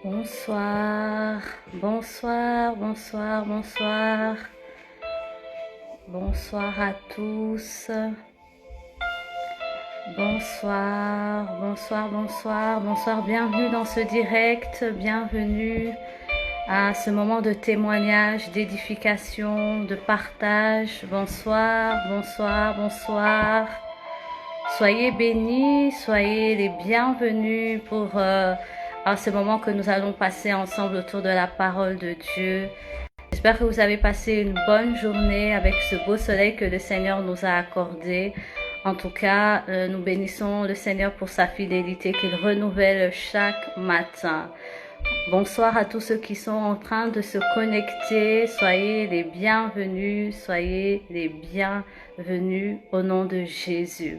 Bonsoir, bonsoir, bonsoir, bonsoir. Bonsoir à tous. Bonsoir, bonsoir, bonsoir, bonsoir. Bienvenue dans ce direct. Bienvenue à ce moment de témoignage, d'édification, de partage. Bonsoir, bonsoir, bonsoir. Soyez bénis, soyez les bienvenus pour ce moment que nous allons passer ensemble autour de la parole de Dieu. J'espère que vous avez passé une bonne journée avec ce beau soleil que le Seigneur nous a accordé. En tout cas, nous bénissons le Seigneur pour sa fidélité qu'il renouvelle chaque matin. Bonsoir à tous ceux qui sont en train de se connecter. Soyez les bienvenus, soyez les bienvenus au nom de Jésus.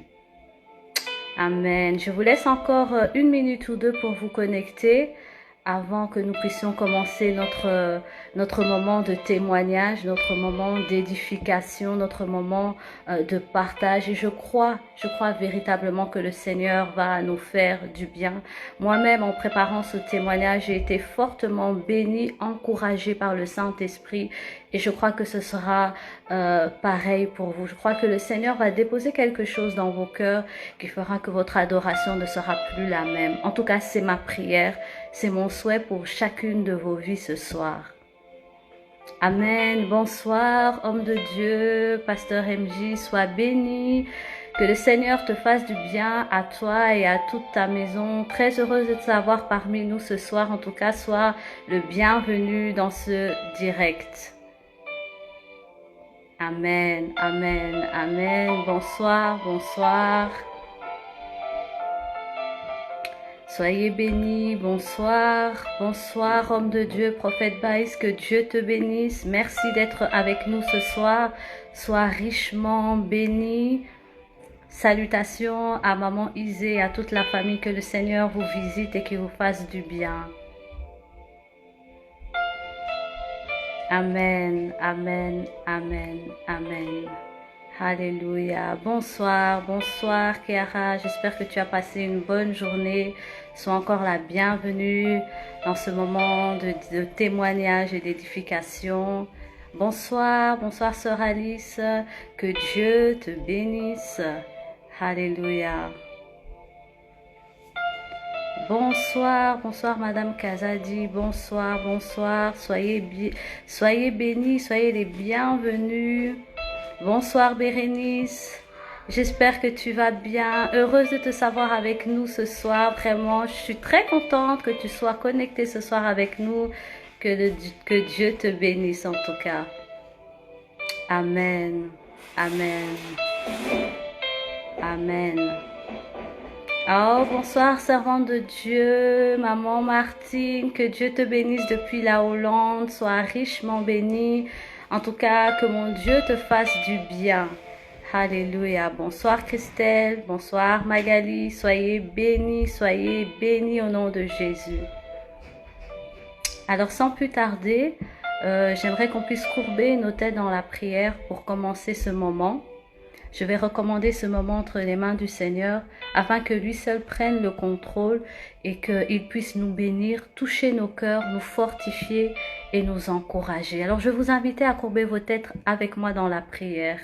Amen. Je vous laisse encore 1 minute ou 2 pour vous connecter avant que nous puissions commencer notre moment de témoignage, notre moment d'édification, notre moment de partage. Et je crois véritablement que le Seigneur va nous faire du bien. Moi-même, en préparant ce témoignage, j'ai été fortement bénie, encouragée par le Saint-Esprit. Et je crois que ce sera pareil pour vous. Je crois que le Seigneur va déposer quelque chose dans vos cœurs qui fera que votre adoration ne sera plus la même. En tout cas, c'est ma prière, c'est mon souhait pour chacune de vos vies ce soir. Amen. Bonsoir, homme de Dieu, pasteur MJ, sois béni. Que le Seigneur te fasse du bien à toi et à toute ta maison. Très heureuse de te savoir parmi nous ce soir. En tout cas, sois le bienvenu dans ce direct. Amen, amen, amen. Bonsoir, bonsoir. Soyez bénis, bonsoir, bonsoir, homme de Dieu, prophète Baïs, que Dieu te bénisse. Merci d'être avec nous ce soir. Sois richement béni. Salutations à maman Isée et à toute la famille, que le Seigneur vous visite et qu'il vous fasse du bien. Amen, amen, amen, amen. Alléluia. Bonsoir, bonsoir Chiara. J'espère que tu as passé une bonne journée. Sois encore la bienvenue dans ce moment de témoignage et d'édification. Bonsoir, bonsoir Sœur Alice. Que Dieu te bénisse. Alléluia. Bonsoir, bonsoir Madame Kazadi, bonsoir, bonsoir, soyez bénis, soyez les bienvenus. Bonsoir Bérénice, j'espère que tu vas bien, heureuse de te savoir avec nous ce soir, vraiment, je suis très contente que tu sois connectée ce soir avec nous, que Dieu te bénisse en tout cas. Amen, amen, amen. Oh, bonsoir, servante de Dieu, maman Martine, que Dieu te bénisse depuis la Hollande, sois richement bénie. En tout cas, que mon Dieu te fasse du bien. Alléluia. Bonsoir Christelle, bonsoir Magali, soyez bénis au nom de Jésus. Alors, sans plus tarder, j'aimerais qu'on puisse courber nos têtes dans la prière pour commencer ce moment. Je vais recommander ce moment entre les mains du Seigneur afin que lui seul prenne le contrôle et qu'il puisse nous bénir, toucher nos cœurs, nous fortifier et nous encourager. Alors je vais vous inviter à courber vos têtes avec moi dans la prière.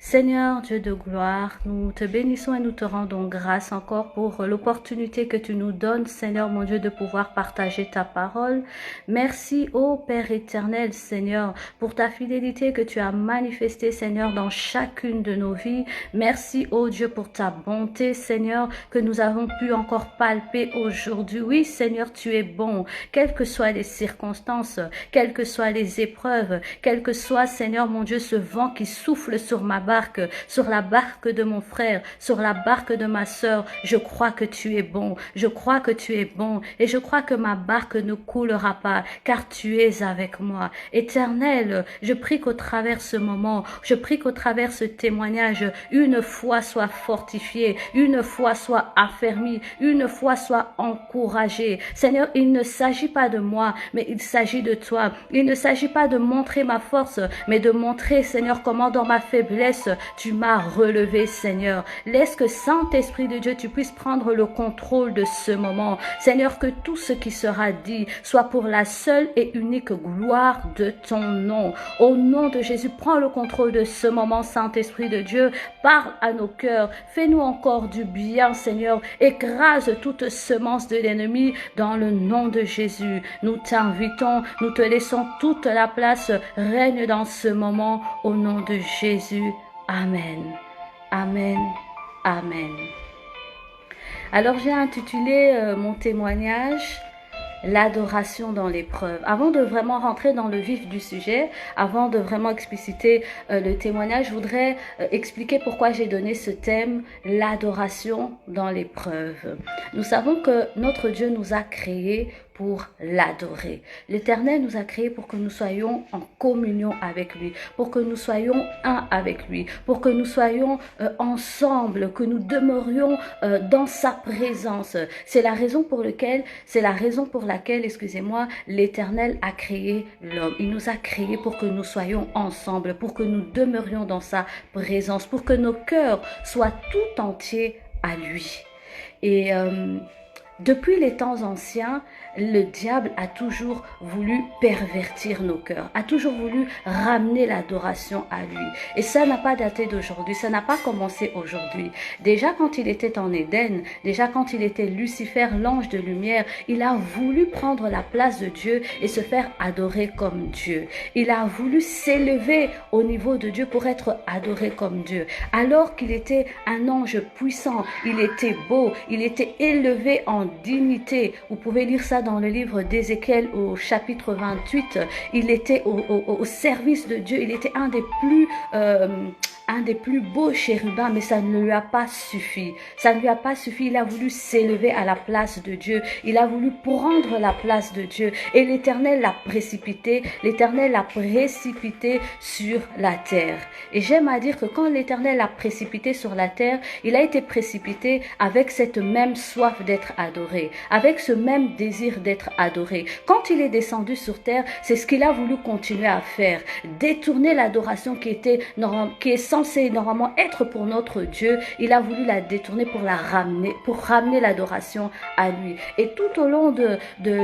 Seigneur Dieu de gloire, nous te bénissons et nous te rendons grâce encore pour l'opportunité que tu nous donnes, Seigneur mon Dieu, de pouvoir partager ta parole. Merci, ô Père éternel, Seigneur, pour ta fidélité que tu as manifestée, Seigneur, dans chacune de nos vies. Merci, ô Dieu, pour ta bonté, Seigneur, que nous avons pu encore palper aujourd'hui. Oui, Seigneur, tu es bon, quelles que soient les circonstances, quelles que soient les épreuves, quel que soit, Seigneur mon Dieu, ce vent qui souffle sur ma barque, sur la barque de mon frère, sur la barque de ma sœur, je crois que tu es bon, je crois que tu es bon et je crois que ma barque ne coulera pas car tu es avec moi. Éternel, je prie qu'au travers ce moment, je prie qu'au travers ce témoignage, une foi soit fortifiée, une foi soit affermie, une foi soit encouragée. Seigneur, il ne s'agit pas de moi, mais il s'agit de toi. Il ne s'agit pas de montrer ma force, mais de montrer, Seigneur, comment dans ma faiblesse, baisse, tu m'as relevé, Seigneur. Laisse que Saint-Esprit de Dieu, tu puisses prendre le contrôle de ce moment. Seigneur, que tout ce qui sera dit soit pour la seule et unique gloire de ton nom. Au nom de Jésus, prends le contrôle de ce moment, Saint-Esprit de Dieu. Parle à nos cœurs. Fais-nous encore du bien, Seigneur. Écrase toute semence de l'ennemi dans le nom de Jésus. Nous t'invitons, nous te laissons toute la place. Règne dans ce moment au nom de Jésus. Amen. Amen. Amen. Alors j'ai intitulé mon témoignage l'adoration dans l'épreuve. Avant de vraiment rentrer dans le vif du sujet, avant de vraiment expliciter le témoignage, je voudrais expliquer pourquoi j'ai donné ce thème, l'adoration dans l'épreuve. Nous savons que notre Dieu nous a créés pour l'adorer. L'Éternel nous a créés pour que nous soyons en communion avec lui, pour que nous soyons un avec lui, pour que nous soyons ensemble, que nous demeurions dans sa présence. C'est la raison pour laquelle, excusez-moi, l'Éternel a créé l'homme. Il nous a créés pour que nous soyons ensemble, pour que nous demeurions dans sa présence, pour que nos cœurs soient tout entiers à lui. Et depuis les temps anciens, le diable a toujours voulu pervertir nos cœurs, a toujours voulu ramener l'adoration à lui. Et ça n'a pas daté d'aujourd'hui, ça n'a pas commencé aujourd'hui. Déjà quand il était en Éden, déjà quand il était Lucifer, l'ange de lumière, il a voulu prendre la place de Dieu et se faire adorer comme Dieu. Il a voulu s'élever au niveau de Dieu pour être adoré comme Dieu. Alors qu'il était un ange puissant, il était beau, il était élevé en dignité. Vous pouvez lire ça dans le livre d'Ézéchiel au chapitre 28. Il était au service de Dieu. Il était un des plus beaux chérubins, mais ça ne lui a pas suffi. Ça ne lui a pas suffi. Il a voulu s'élever à la place de Dieu. Il a voulu prendre la place de Dieu. Et l'Éternel l'a précipité. L'Éternel l'a précipité sur la terre. Et j'aime à dire que quand l'Éternel l'a précipité sur la terre, il a été précipité avec cette même soif d'être adoré, avec ce même désir d'être adoré. Quand il est descendu sur terre, c'est ce qu'il a voulu continuer à faire. Détourner l'adoration qui est censée normalement être pour notre Dieu, il a voulu la détourner pour ramener l'adoration à lui. Et tout au long de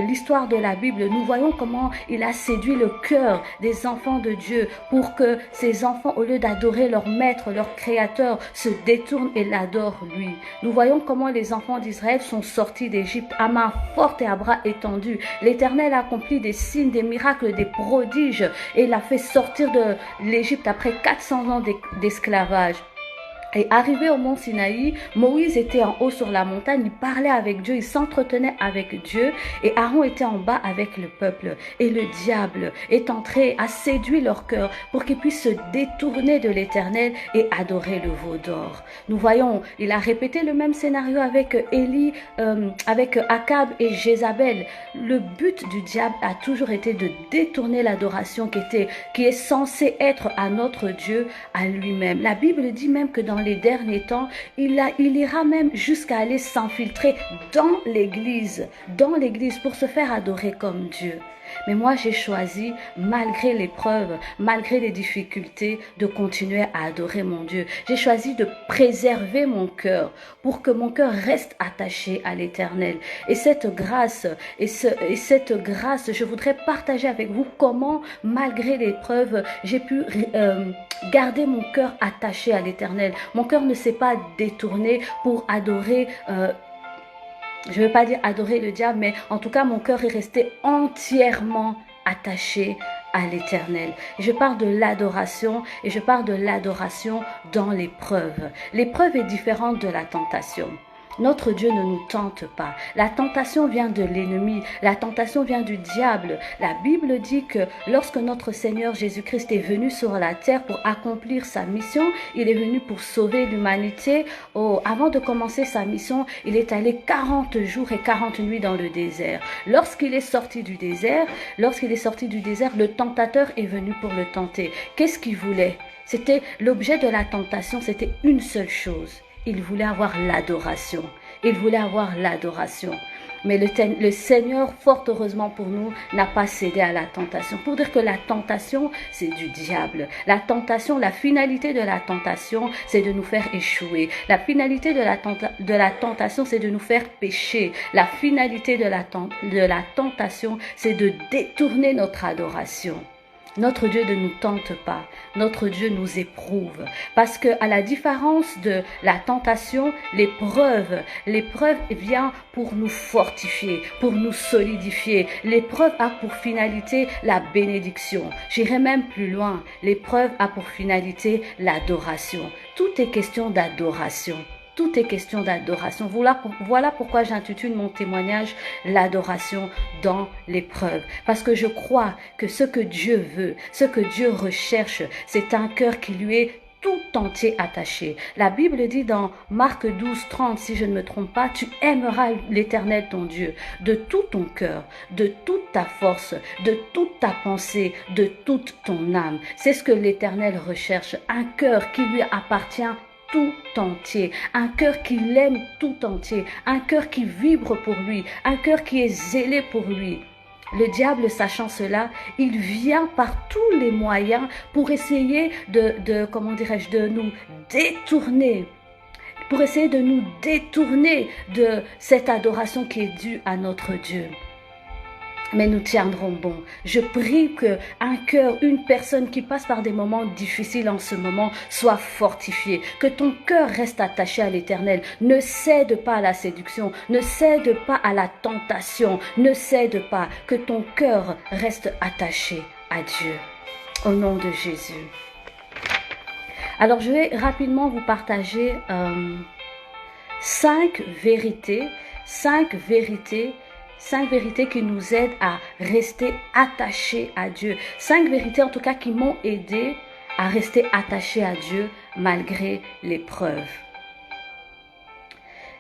l'histoire de la Bible, nous voyons comment il a séduit le cœur des enfants de Dieu pour que ces enfants, au lieu d'adorer leur maître, leur créateur, se détournent et l'adorent lui. Nous voyons comment les enfants d'Israël sont sortis d'Égypte à main forte et à bras étendus. L'Éternel a accompli des signes, des miracles, des prodiges et l'a fait sortir de l'Égypte après 400 ans d'esclavage. Et arrivé au mont Sinaï, Moïse était en haut sur la montagne, il parlait avec Dieu, il s'entretenait avec Dieu et Aaron était en bas avec le peuple. Et le diable est entré, a séduit leur cœur pour qu'ils puissent se détourner de l'Éternel et adorer le veau d'or. Nous voyons, il a répété le même scénario avec Élie, avec Akab et Jézabel. Le but du diable a toujours été de détourner l'adoration qui est censée être à notre Dieu, à lui-même. La Bible dit même que dans les derniers temps, il ira même jusqu'à aller s'infiltrer dans l'église pour se faire adorer comme Dieu. Mais moi, j'ai choisi, malgré l'épreuve, malgré les difficultés, de continuer à adorer mon Dieu. J'ai choisi de préserver mon cœur pour que mon cœur reste attaché à l'Éternel. Et cette grâce, je voudrais partager avec vous comment, malgré l'épreuve, j'ai pu garder mon cœur attaché à l'Éternel. Mon cœur ne s'est pas détourné pour adorer je ne veux pas dire adorer le diable, mais en tout cas, mon cœur est resté entièrement attaché à l'Éternel. Je parle de l'adoration et je parle de l'adoration dans l'épreuve. L'épreuve est différente de la tentation. Notre Dieu ne nous tente pas. La tentation vient de l'ennemi. La tentation vient du diable. La Bible dit que lorsque notre Seigneur Jésus-Christ est venu sur la terre pour accomplir sa mission, il est venu pour sauver l'humanité. Avant de commencer sa mission, il est allé 40 jours et 40 nuits dans le désert. Lorsqu'il est sorti du désert, le tentateur est venu pour le tenter. Qu'est-ce qu'il voulait? C'était l'objet de la tentation, c'était une seule chose. Il voulait avoir l'adoration. Il voulait avoir l'adoration. Mais le Seigneur, fort heureusement pour nous, n'a pas cédé à la tentation. Pour dire que la tentation, c'est du diable. La tentation, la finalité de la tentation, c'est de nous faire échouer. La finalité de la tentation, c'est de nous faire pécher. La finalité de la tentation, c'est de détourner notre adoration. Notre Dieu ne nous tente pas, notre Dieu nous éprouve. Parce que à la différence de la tentation, l'épreuve vient pour nous fortifier, pour nous solidifier. L'épreuve a pour finalité la bénédiction. J'irai même plus loin. L'épreuve a pour finalité l'adoration. Tout est question d'adoration. Tout est question d'adoration. Voilà pourquoi j'intitule mon témoignage « L'adoration dans l'épreuve ». Parce que je crois que ce que Dieu veut, ce que Dieu recherche, c'est un cœur qui lui est tout entier attaché. La Bible dit dans Marc 12, 30, si je ne me trompe pas, tu aimeras l'Éternel ton Dieu de tout ton cœur, de toute ta force, de toute ta pensée, de toute ton âme. C'est ce que l'Éternel recherche, un cœur qui lui appartient tout entier, un cœur qui l'aime tout entier, un cœur qui vibre pour lui, un cœur qui est zélé pour lui. Le diable, sachant cela, il vient par tous les moyens pour essayer de nous détourner, pour essayer de nous détourner de cette adoration qui est due à notre Dieu. Mais nous tiendrons bon. Je prie qu'un cœur, une personne qui passe par des moments difficiles en ce moment soit fortifiée. Que ton cœur reste attaché à l'Éternel. Ne cède pas à la séduction. Ne cède pas à la tentation. Ne cède pas. Que ton cœur reste attaché à Dieu. Au nom de Jésus. Alors je vais rapidement vous partager 5 vérités qui nous aident à rester attachés à Dieu. 5 vérités en tout cas qui m'ont aidé à rester attaché à Dieu malgré l'épreuve.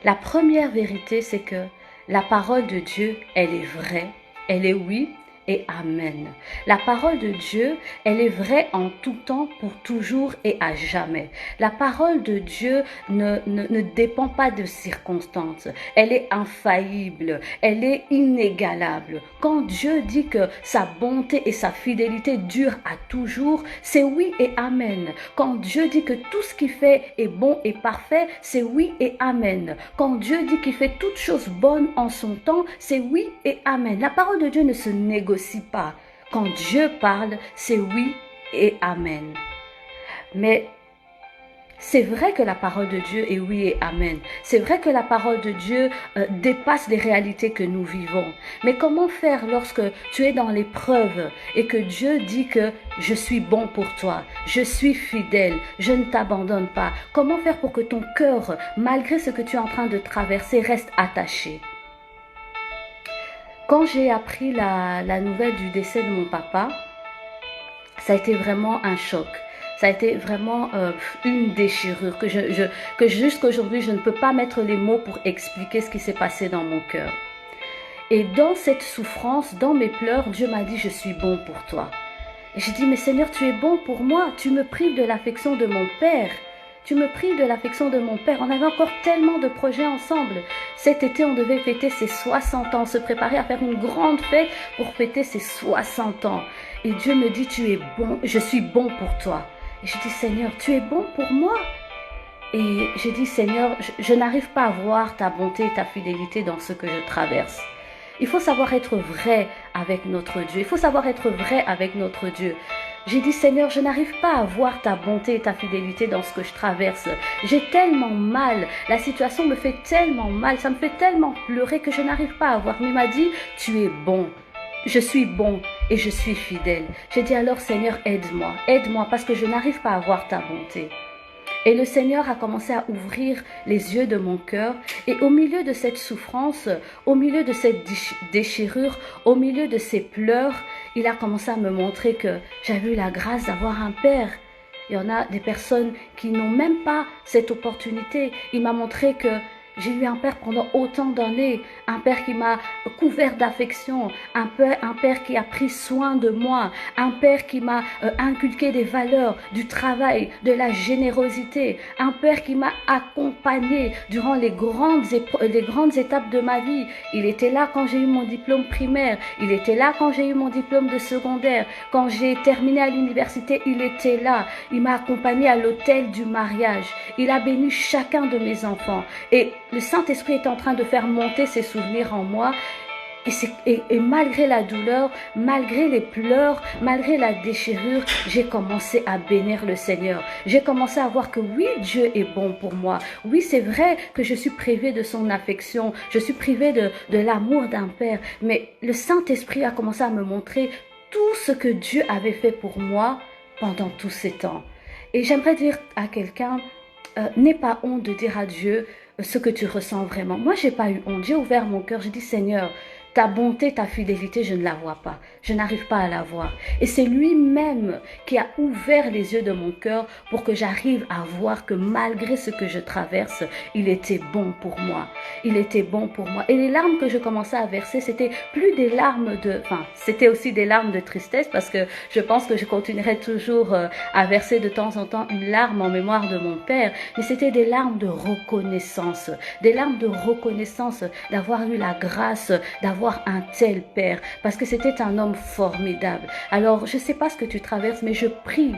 La première vérité, c'est que la parole de Dieu, elle est vraie, elle est oui et amen. La parole de Dieu, elle est vraie en tout temps, pour toujours et à jamais. La parole de Dieu ne dépend pas de circonstances. Elle est infaillible, elle est inégalable. Quand Dieu dit que sa bonté et sa fidélité durent à toujours, c'est oui et amen. Quand Dieu dit que tout ce qu'il fait est bon et parfait, c'est oui et amen. Quand Dieu dit qu'il fait toutes choses bonnes en son temps, c'est oui et amen. La parole de Dieu ne se négocie pas. Quand Dieu parle, c'est oui et amen. Mais c'est vrai que la parole de Dieu est oui et amen. C'est vrai que la parole de Dieu dépasse les réalités que nous vivons. Mais comment faire lorsque tu es dans l'épreuve et que Dieu dit que je suis bon pour toi, je suis fidèle, je ne t'abandonne pas? Comment faire pour que ton cœur, malgré ce que tu es en train de traverser, reste attaché? Quand j'ai appris la nouvelle du décès de mon papa, ça a été vraiment un choc. Ça a été vraiment une déchirure que jusqu'à aujourd'hui, je ne peux pas mettre les mots pour expliquer ce qui s'est passé dans mon cœur. Et dans cette souffrance, dans mes pleurs, Dieu m'a dit, je suis bon pour toi. Et j'ai dit, mais Seigneur, tu es bon pour moi. Tu me prives de l'affection de mon père. Tu me prives de l'affection de mon père. On avait encore tellement de projets ensemble. Cet été, on devait fêter ses 60 ans, se préparer à faire une grande fête pour fêter ses 60 ans. Et Dieu me dit, tu es bon, je suis bon pour toi. Et je dis, Seigneur, tu es bon pour moi. Et je dis, Seigneur, je n'arrive pas à voir ta bonté et ta fidélité dans ce que je traverse. Il faut savoir être vrai avec notre Dieu. Il faut savoir être vrai avec notre Dieu. J'ai dit, Seigneur, je n'arrive pas à voir ta bonté et ta fidélité dans ce que je traverse. J'ai tellement mal. La situation me fait tellement mal. Ça me fait tellement pleurer que je n'arrive pas à voir. Mais il m'a dit, tu es bon. Je suis bon et je suis fidèle. J'ai dit, alors, Seigneur, aide-moi. Aide-moi parce que je n'arrive pas à voir ta bonté. Et le Seigneur a commencé à ouvrir les yeux de mon cœur. Et au milieu de cette souffrance, au milieu de cette déchirure, au milieu de ces pleurs, il a commencé à me montrer que j'avais eu la grâce d'avoir un père. Il y en a des personnes qui n'ont même pas cette opportunité. Il m'a montré que J'ai eu un père pendant autant d'années, un père qui m'a couvert d'affection, un père qui a pris soin de moi, un père qui m'a inculqué des valeurs, du travail, de la générosité, un père qui m'a accompagné durant les grandes étapes de ma vie. Il était là quand j'ai eu mon diplôme primaire, il était là quand j'ai eu mon diplôme de secondaire, quand j'ai terminé à l'université, il était là. Il m'a accompagné à l'autel du mariage. Il a béni chacun de mes enfants. Et le Saint-Esprit est en train de faire monter ses souvenirs en moi. Et malgré la douleur, malgré les pleurs, malgré la déchirure, j'ai commencé à bénir le Seigneur. J'ai commencé à voir que oui, Dieu est bon pour moi. Oui, c'est vrai que je suis privée de son affection. Je suis privée de l'amour d'un père. Mais le Saint-Esprit a commencé à me montrer tout ce que Dieu avait fait pour moi pendant tous ces temps. Et j'aimerais dire à quelqu'un, n'aie pas honte de dire à Dieu ce que tu ressens vraiment. Moi, j'ai pas eu honte. J'ai ouvert mon cœur. J'ai dit, Seigneur, ta bonté, ta fidélité, je ne la vois pas. Je n'arrive pas à la voir. Et c'est lui-même qui a ouvert les yeux de mon cœur pour que j'arrive à voir que malgré ce que je traverse, il était bon pour moi. Il était bon pour moi. Et les larmes que je commençais à verser, c'était plus des larmes c'était aussi des larmes de tristesse parce que je pense que je continuerai toujours à verser de temps en temps une larme en mémoire de mon père. Mais c'était des larmes de reconnaissance. Des larmes de reconnaissance d'avoir eu la grâce, d'avoir un tel père, parce que c'était un homme formidable. Alors, je ne sais pas ce que tu traverses, mais je prie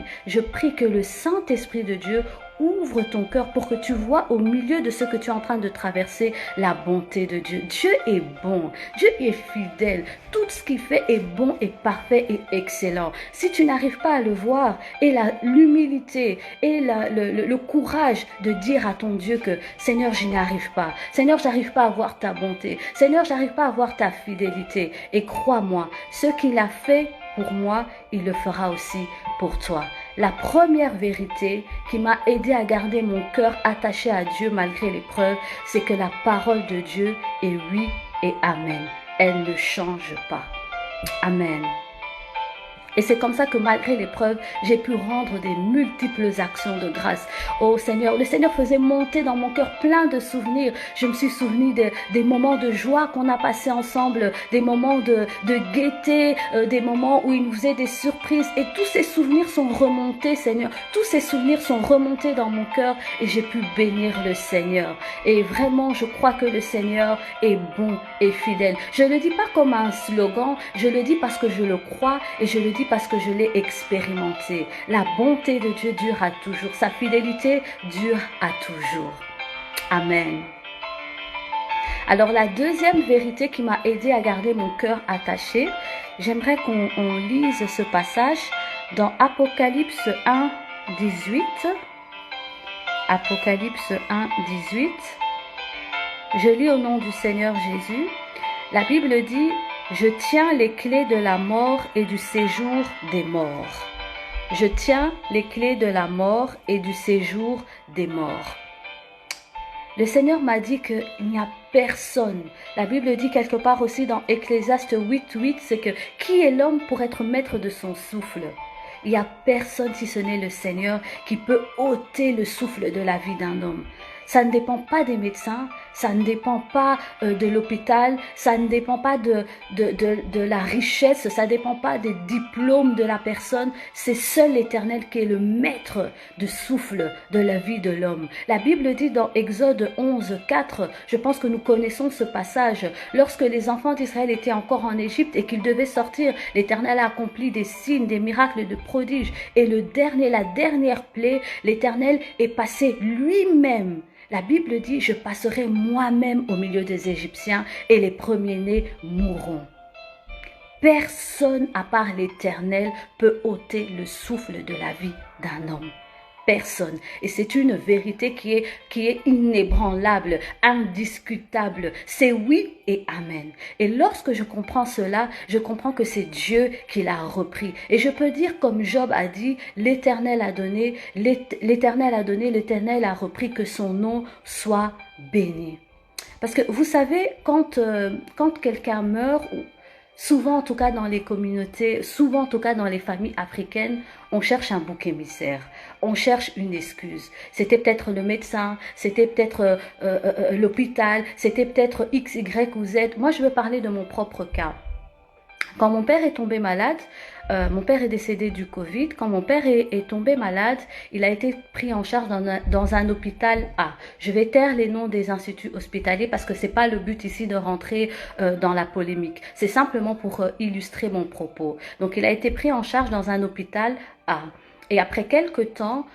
que le Saint-Esprit de Dieu ouvre ton cœur pour que tu vois au milieu de ce que tu es en train de traverser la bonté de Dieu. Dieu est bon, Dieu est fidèle. Tout ce qu'il fait est bon et parfait et excellent. Si tu n'arrives pas à le voir, et l'humilité et le courage de dire à ton Dieu que Seigneur, je n'y arrive pas. Seigneur, j'arrive pas à voir ta bonté. Seigneur, j'arrive pas à voir ta fidélité. Et crois-moi, ce qu'il a fait pour moi, il le fera aussi pour toi. La première vérité qui m'a aidé à garder mon cœur attaché à Dieu malgré l'épreuve, c'est que la parole de Dieu est oui et amen. Elle ne change pas. Amen. Et c'est comme ça que malgré l'épreuve, j'ai pu rendre des multiples actions de grâce. Oh Seigneur, le Seigneur faisait monter dans mon cœur plein de souvenirs. Je me suis souvenu des moments de joie qu'on a passés ensemble, des moments de gaieté, des moments où il nous faisait des surprises. Et tous ces souvenirs sont remontés, Seigneur. Tous ces souvenirs sont remontés dans mon cœur et j'ai pu bénir le Seigneur. Et vraiment, je crois que le Seigneur est bon et fidèle. Je ne le dis pas comme un slogan, je le dis parce que je le crois et je le dis parce que je l'ai expérimenté. La bonté de Dieu dure à toujours. Sa fidélité dure à toujours. Amen. Alors la deuxième vérité qui m'a aidé à garder mon cœur attaché, j'aimerais qu'on lise ce passage dans Apocalypse 1, 18. Apocalypse 1, 18. Je lis au nom du Seigneur Jésus. La Bible dit: je tiens les clés de la mort et du séjour des morts. Je tiens les clés de la mort et du séjour des morts. Le Seigneur m'a dit qu'il n'y a personne. La Bible dit quelque part aussi dans Ecclésiaste 8:8, c'est que qui est l'homme pour être maître de son souffle? Il n'y a personne si ce n'est le Seigneur qui peut ôter le souffle de la vie d'un homme. Ça ne dépend pas des médecins, ça ne dépend pas de l'hôpital, ça ne dépend pas de la richesse, ça ne dépend pas des diplômes de la personne. C'est seul l'Éternel qui est le maître de souffle de la vie de l'homme. La Bible dit dans Exode 11:4, je pense que nous connaissons ce passage, lorsque les enfants d'Israël étaient encore en Égypte et qu'ils devaient sortir, l'Éternel a accompli des signes, des miracles, des prodiges. Et la dernière plaie, l'Éternel est passé lui-même. La Bible dit: je passerai moi-même au milieu des Égyptiens et les premiers-nés mourront. Personne à part l'Éternel peut ôter le souffle de la vie d'un homme. Personne. Et c'est une vérité qui est inébranlable, indiscutable. C'est oui et amen. Et lorsque je comprends cela, je comprends que c'est Dieu qui l'a repris. Et je peux dire comme Job a dit: l'Éternel a donné, l'Éternel a repris, que son nom soit béni. Parce que vous savez, quand quelqu'un meurt, Souvent, en tout cas dans les communautés, souvent en tout cas dans les familles africaines, on cherche un bouc émissaire, on cherche une excuse. C'était peut-être le médecin, c'était peut-être l'hôpital, c'était peut-être X, Y ou Z. Moi, je veux parler de mon propre cas. Quand mon père est tombé malade, mon père est décédé du Covid. Quand mon père est tombé malade, il a été pris en charge dans un hôpital A. Je vais taire les noms des instituts hospitaliers parce que c'est pas le but ici de rentrer dans la polémique. C'est simplement pour illustrer mon propos. Donc, il a été pris en charge dans un hôpital A. Et après quelques temps,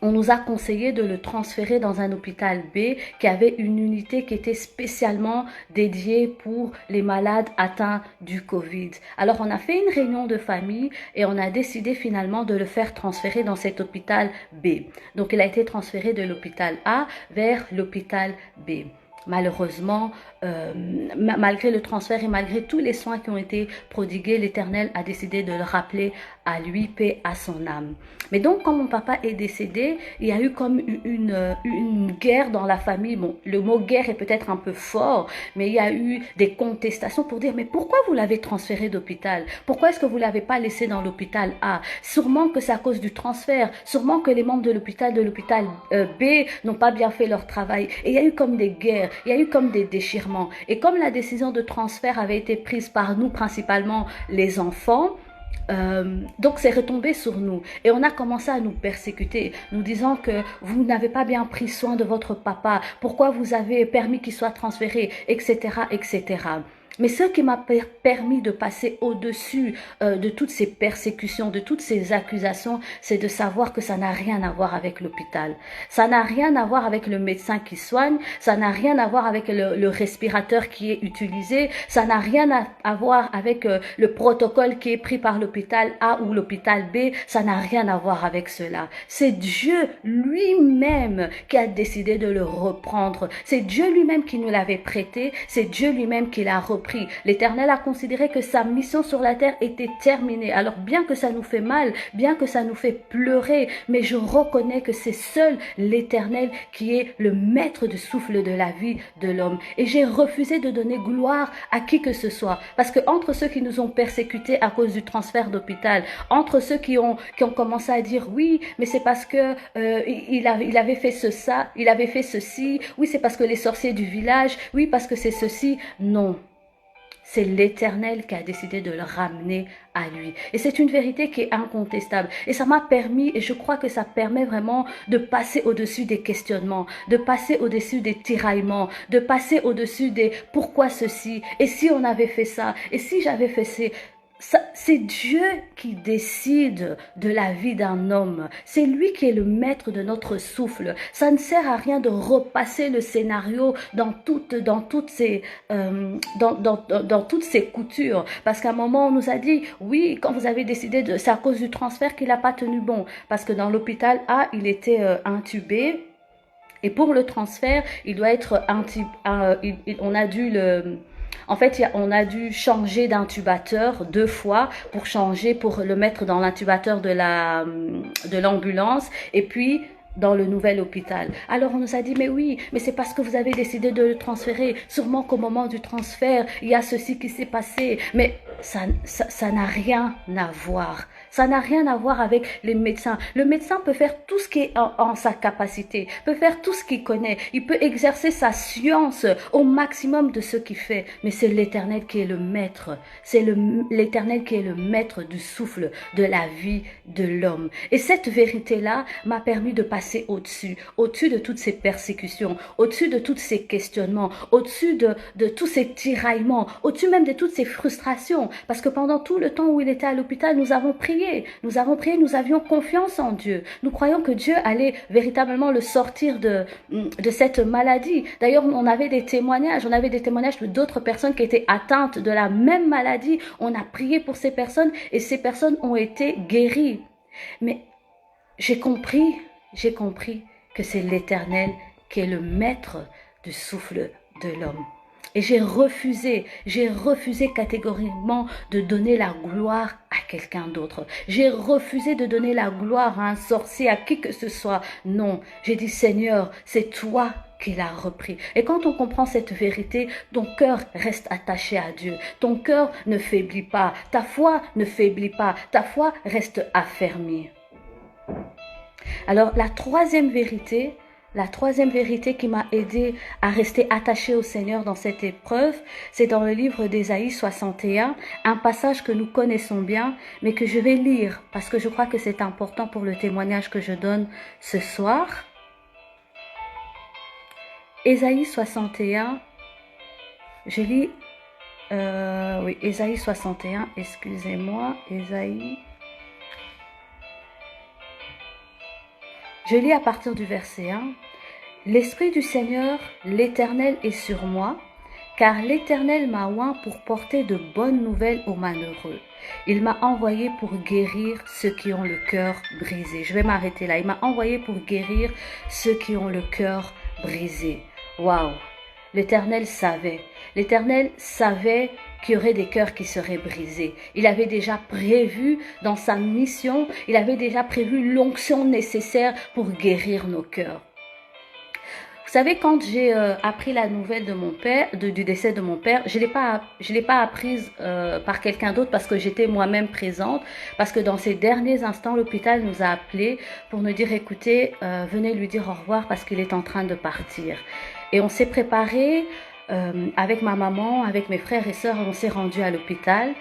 on nous a conseillé de le transférer dans un hôpital B qui avait une unité qui était spécialement dédiée pour les malades atteints du Covid. Alors on a fait une réunion de famille et on a décidé finalement de le faire transférer dans cet hôpital B. Donc il a été transféré de l'hôpital A vers l'hôpital B. Malheureusement, malgré le transfert et malgré tous les soins qui ont été prodigués, l'Éternel a décidé de le rappeler à lui, paix à son âme. Mais donc, quand mon papa est décédé, il y a eu comme une guerre dans la famille. Bon, le mot guerre est peut-être un peu fort, mais il y a eu des contestations pour dire, mais pourquoi vous l'avez transféré d'hôpital? Pourquoi est-ce que vous l'avez pas laissé dans l'hôpital A? Sûrement que c'est à cause du transfert, sûrement que les membres de l'hôpital B n'ont pas bien fait leur travail. Et il y a eu comme des guerres, il y a eu comme des déchirements. Et comme la décision de transfert avait été prise par nous, principalement les enfants, donc c'est retombé sur nous et on a commencé à nous persécuter, nous disant que vous n'avez pas bien pris soin de votre papa, pourquoi vous avez permis qu'il soit transféré, etc., etc. Mais ce qui m'a permis de passer au-dessus de toutes ces persécutions, de toutes ces accusations, c'est de savoir que ça n'a rien à voir avec l'hôpital. Ça n'a rien à voir avec le médecin qui soigne, ça n'a rien à voir avec le respirateur qui est utilisé, ça n'a rien à voir avec le protocole qui est pris par l'hôpital A ou l'hôpital B, ça n'a rien à voir avec cela. C'est Dieu lui-même qui a décidé de le reprendre. C'est Dieu lui-même qui nous l'avait prêté, c'est Dieu lui-même qui l'a repris. L'Éternel a considéré que sa mission sur la terre était terminée. Alors bien que ça nous fait mal, bien que ça nous fait pleurer, mais je reconnais que c'est seul l'Éternel qui est le maître du souffle de la vie de l'homme. Et j'ai refusé de donner gloire à qui que ce soit. Parce que entre ceux qui nous ont persécutés à cause du transfert d'hôpital, entre ceux qui ont commencé à dire oui, mais c'est parce que il avait fait ça, il avait fait ceci, oui c'est parce que les sorciers du village, oui parce que c'est ceci, non. C'est l'Éternel qui a décidé de le ramener à lui. Et c'est une vérité qui est incontestable. Et ça m'a permis, et je crois que ça permet vraiment de passer au-dessus des questionnements, de passer au-dessus des tiraillements, de passer au-dessus des pourquoi ceci, et si on avait fait ça, et si j'avais fait ça. C'est Dieu qui décide de la vie d'un homme. C'est lui qui est le maître de notre souffle. Ça ne sert à rien de repasser le scénario dans toutes ces coutures. Parce qu'à un moment, on nous a dit, oui, quand vous avez décidé c'est à cause du transfert qu'il n'a pas tenu bon. Parce que dans l'hôpital A, il était intubé. Et pour le transfert, il doit être on a dû on a dû changer d'intubateur 2 fois pour le mettre dans l'intubateur de l'ambulance et puis dans le nouvel hôpital. Alors on nous a dit, mais oui, mais c'est parce que vous avez décidé de le transférer. Sûrement qu'au moment du transfert, il y a ceci qui s'est passé. Mais ça n'a rien à voir. Ça n'a rien à voir avec les médecins. Le médecin peut faire tout ce qui est en sa capacité, peut faire tout ce qu'il connaît. Il peut exercer sa science au maximum de ce qu'il fait. Mais c'est l'Éternel qui est le maître. C'est l'Éternel qui est le maître du souffle de la vie de l'homme. Et cette vérité-là m'a permis de passer au-dessus de toutes ces persécutions, au-dessus de tous ces questionnements, au-dessus de tous ces tiraillements, au-dessus même de toutes ces frustrations. Parce que pendant tout le temps où il était à l'hôpital, nous avons prié, nous avions confiance en Dieu. Nous croyons que Dieu allait véritablement le sortir de cette maladie. D'ailleurs, on avait des témoignages de d'autres personnes qui étaient atteintes de la même maladie. On a prié pour ces personnes et ces personnes ont été guéries. Mais j'ai compris que c'est l'Éternel qui est le maître du souffle de l'homme. Et j'ai refusé catégoriquement de donner la gloire à quelqu'un d'autre. J'ai refusé de donner la gloire à un sorcier, à qui que ce soit. Non, j'ai dit Seigneur, c'est toi qui l'as repris. Et quand on comprend cette vérité, ton cœur reste attaché à Dieu. Ton cœur ne faiblit pas. Ta foi ne faiblit pas. Ta foi reste affermie. Alors la troisième vérité qui m'a aidé à rester attaché au Seigneur dans cette épreuve, c'est dans le livre d'Ésaïe 61, un passage que nous connaissons bien, mais que je vais lire parce que je crois que c'est important pour le témoignage que je donne ce soir. Ésaïe 61, je lis, Ésaïe 61, excusez-moi, Ésaïe. Je lis à partir du verset 1. L'Esprit du Seigneur, l'Éternel est sur moi, car l'Éternel m'a oint pour porter de bonnes nouvelles aux malheureux. Il m'a envoyé pour guérir ceux qui ont le cœur brisé. Je vais m'arrêter là. Il m'a envoyé pour guérir ceux qui ont le cœur brisé. Waouh! L'Éternel savait. L'Éternel savait qu'il y aurait des cœurs qui seraient brisés. Il avait déjà prévu dans sa mission, il avait déjà prévu l'onction nécessaire pour guérir nos cœurs. Vous savez, quand j'ai appris la nouvelle de mon père, du décès de mon père, je l'ai pas apprise par quelqu'un d'autre parce que j'étais moi-même présente. Parce que dans ces derniers instants, l'hôpital nous a appelés pour nous dire, écoutez, venez lui dire au revoir parce qu'il est en train de partir. Et on s'est préparé avec ma maman, avec mes frères et sœurs, on s'est rendu à l'hôpital.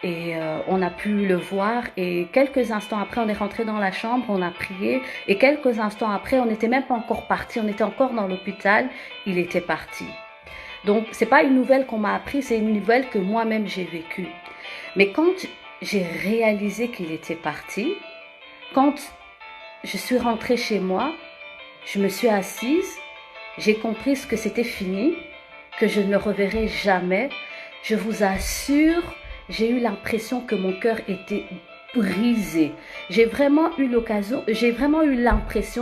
Et on a pu le voir et quelques instants après, on est rentré dans la chambre, on a prié et quelques instants après, on n'était même pas encore parti, on était encore dans l'hôpital, il était parti. Donc, c'est pas une nouvelle qu'on m'a appris, c'est une nouvelle que moi-même j'ai vécue. Mais quand j'ai réalisé qu'il était parti, quand je suis rentrée chez moi, je me suis assise, j'ai compris ce que c'était fini, que je ne le reverrai jamais. Je vous assure, j'ai eu l'impression que mon cœur était brisé. J'ai vraiment eu l'impression,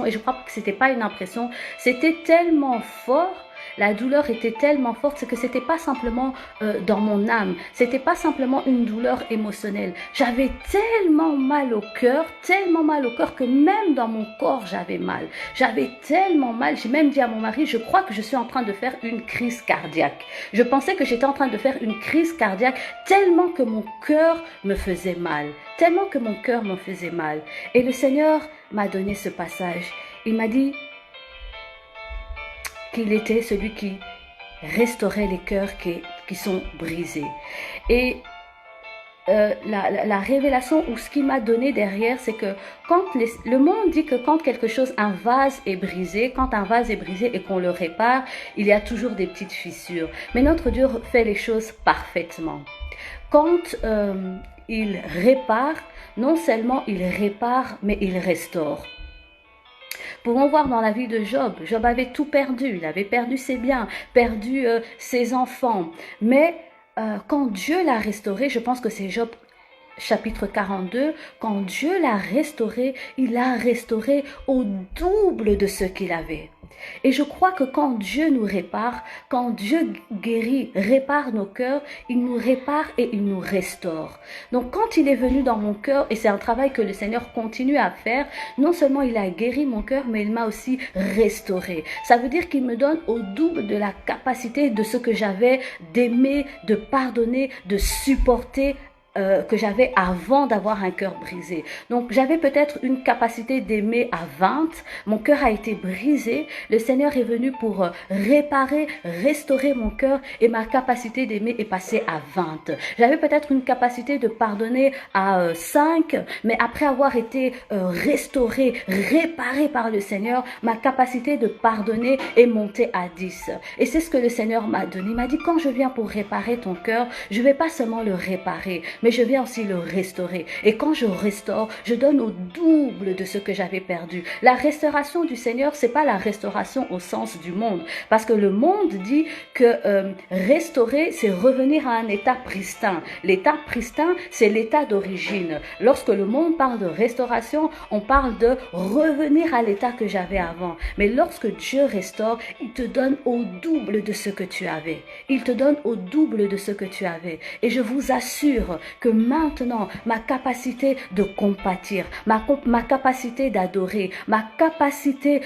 et je crois que c'était pas une impression, c'était tellement fort, la douleur était tellement forte, que c'était pas simplement dans mon âme, c'était pas simplement une douleur émotionnelle. J'avais tellement mal au cœur que même dans mon corps j'avais mal. J'avais tellement mal, j'ai même dit à mon mari, je crois que je suis en train de faire une crise cardiaque. Je pensais que j'étais en train de faire une crise cardiaque tellement que mon cœur me faisait mal. Et le Seigneur m'a donné ce passage. Il m'a dit qu'il était celui qui restaurait les cœurs qui sont brisés. Et la révélation ou ce qu'il m'a donné derrière, c'est que quand le monde dit que quand un vase est brisé et qu'on le répare, il y a toujours des petites fissures. Mais notre Dieu fait les choses parfaitement. Quand il répare, non seulement il répare, mais il restaure. Pouvons voir dans la vie de Job. Job avait tout perdu. Il avait perdu ses biens, perdu ses enfants. Mais quand Dieu l'a restauré, je pense que c'est Job chapitre 42, quand Dieu l'a restauré, il l'a restauré au double de ce qu'il avait. Et je crois que quand Dieu nous répare, quand Dieu guérit, répare nos cœurs, il nous répare et il nous restaure. Donc quand il est venu dans mon cœur, et c'est un travail que le Seigneur continue à faire, non seulement il a guéri mon cœur, mais il m'a aussi restauré. Ça veut dire qu'il me donne au double de la capacité de ce que j'avais d'aimer, de pardonner, de supporter, que j'avais avant d'avoir un cœur brisé. Donc j'avais peut-être une capacité d'aimer à 20, mon cœur a été brisé, le Seigneur est venu pour réparer, restaurer mon cœur et ma capacité d'aimer est passée à 20. J'avais peut-être une capacité de pardonner à 5, mais après avoir été restaurée, réparée par le Seigneur, ma capacité de pardonner est montée à 10. Et c'est ce que le Seigneur m'a donné. Il m'a dit, quand je viens pour réparer ton cœur, je ne vais pas seulement le réparer, mais mais je viens aussi le restaurer. Et quand je restaure, je donne au double de ce que j'avais perdu. La restauration du Seigneur, c'est pas la restauration au sens du monde, parce que le monde dit que restaurer, c'est revenir à un état pristin. L'état pristin, c'est l'état d'origine. Lorsque le monde parle de restauration, on parle de revenir à l'état que j'avais avant. Mais lorsque Dieu restaure, il te donne au double de ce que tu avais. Il te donne au double de ce que tu avais. Et je vous assure que maintenant, ma capacité de compatir, ma capacité d'adorer, ma capacité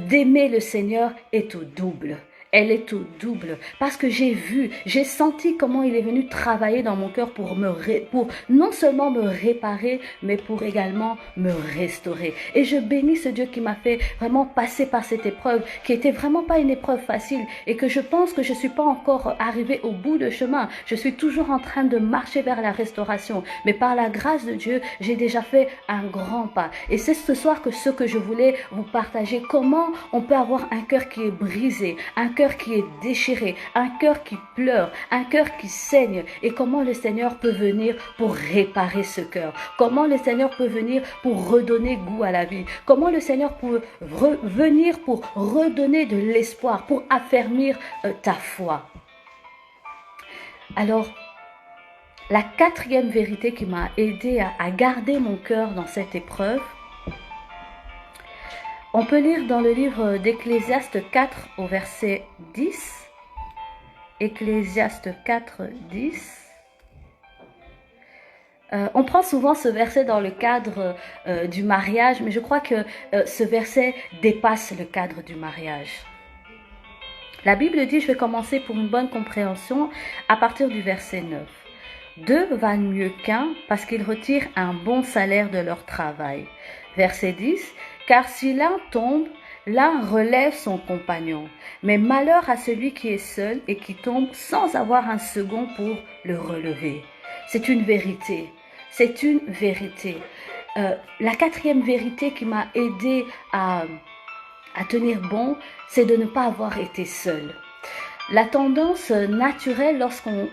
d'aimer le Seigneur est au double. Elle est au double parce que j'ai senti comment il est venu travailler dans mon cœur pour non seulement me réparer, mais pour également me restaurer. Et je bénis ce Dieu qui m'a fait vraiment passer par cette épreuve, qui était vraiment pas une épreuve facile et que je pense que je suis pas encore arrivée au bout de chemin. Je suis toujours en train de marcher vers la restauration, mais par la grâce de Dieu, j'ai déjà fait un grand pas. Et c'est ce soir que ce que je voulais vous partager, comment on peut avoir un cœur qui est brisé, un cœur qui est déchiré, un cœur qui pleure, un cœur qui saigne, et comment le Seigneur peut venir pour réparer ce cœur, comment le Seigneur peut venir pour redonner goût à la vie, comment le Seigneur peut venir pour redonner de l'espoir, pour affermir ta foi. Alors, la quatrième vérité qui m'a aidé à garder mon cœur dans cette épreuve, on peut lire dans le livre d'Ecclésiaste 4 au verset 10. Ecclésiaste 4, 10. On prend souvent ce verset dans le cadre du mariage, mais je crois que ce verset dépasse le cadre du mariage. La Bible dit, je vais commencer pour une bonne compréhension à partir du verset 9. Deux valent mieux qu'un parce qu'ils retirent un bon salaire de leur travail. Verset 10. Car si l'un tombe, l'un relève son compagnon. Mais malheur à celui qui est seul et qui tombe sans avoir un second pour le relever. C'est une vérité. C'est une vérité. La quatrième vérité qui m'a aidé à tenir bon, c'est de ne pas avoir été seul. La tendance naturelle lorsqu'on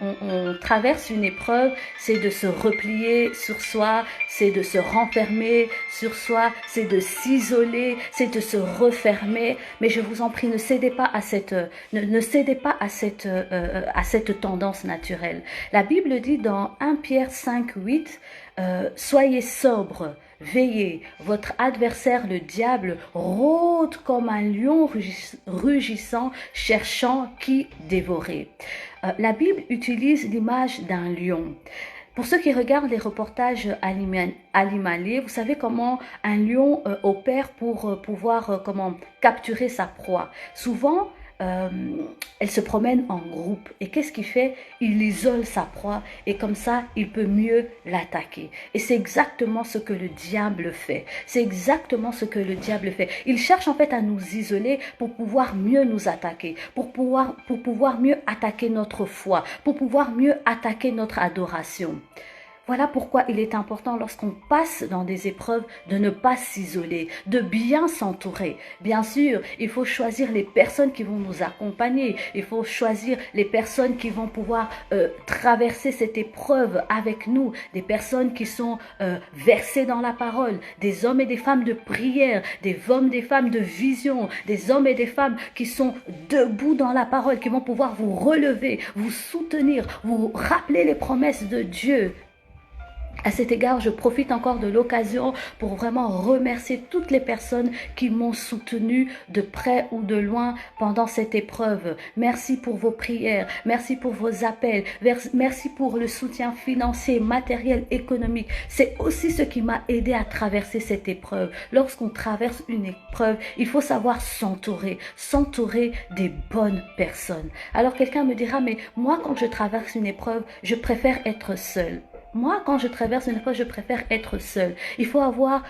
traverse une épreuve, c'est de se replier sur soi, c'est de se renfermer sur soi, c'est de s'isoler, c'est de se refermer. Mais je vous en prie, ne cédez pas à cette tendance naturelle. La Bible dit dans 1 Pierre 5, 8, soyez sobres. Veillez, votre adversaire le diable rôde comme un lion rugissant, cherchant qui dévorer. La Bible utilise l'image d'un lion. Pour ceux qui regardent les reportages animaliers, vous savez comment un lion opère pour pouvoir capturer sa proie. Souvent, elle se promène en groupe. Et qu'est-ce qu'il fait? Il isole sa proie et comme ça, il peut mieux l'attaquer. Et c'est exactement ce que le diable fait. C'est exactement ce que le diable fait. Il cherche en fait à nous isoler pour pouvoir mieux nous attaquer, pour pouvoir mieux attaquer notre foi, pour pouvoir mieux attaquer notre adoration. Voilà pourquoi il est important lorsqu'on passe dans des épreuves de ne pas s'isoler, de bien s'entourer. Bien sûr, il faut choisir les personnes qui vont nous accompagner. Il faut choisir les personnes qui vont pouvoir traverser cette épreuve avec nous. Des personnes qui sont versées dans la parole, des hommes et des femmes de prière, des hommes et des femmes de vision, des hommes et des femmes qui sont debout dans la parole, qui vont pouvoir vous relever, vous soutenir, vous rappeler les promesses de Dieu. À cet égard, je profite encore de l'occasion pour vraiment remercier toutes les personnes qui m'ont soutenu de près ou de loin pendant cette épreuve. Merci pour vos prières, merci pour vos appels, merci pour le soutien financier, matériel, économique. C'est aussi ce qui m'a aidé à traverser cette épreuve. Lorsqu'on traverse une épreuve, il faut savoir s'entourer des bonnes personnes. Alors quelqu'un me dira, mais moi quand je traverse une épreuve, je préfère être seule. Moi, quand je traverse une épreuve, je préfère être seule. Il faut avoir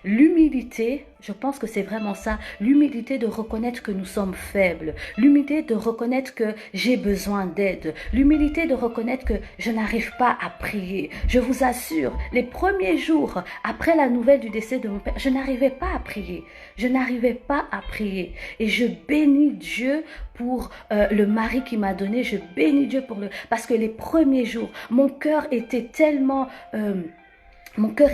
L'humilité, je pense que c'est vraiment ça, l'humilité de reconnaître que nous sommes faibles, l'humilité de reconnaître que j'ai besoin d'aide, l'humilité de reconnaître que je n'arrive pas à prier. Je vous assure, les premiers jours après la nouvelle du décès de mon père, je n'arrivais pas à prier. Je n'arrivais pas à prier. Et je bénis Dieu pour le mari qu'il m'a donné. Je bénis Dieu pour parce que les premiers jours, mon cœur était tellement... mon cœur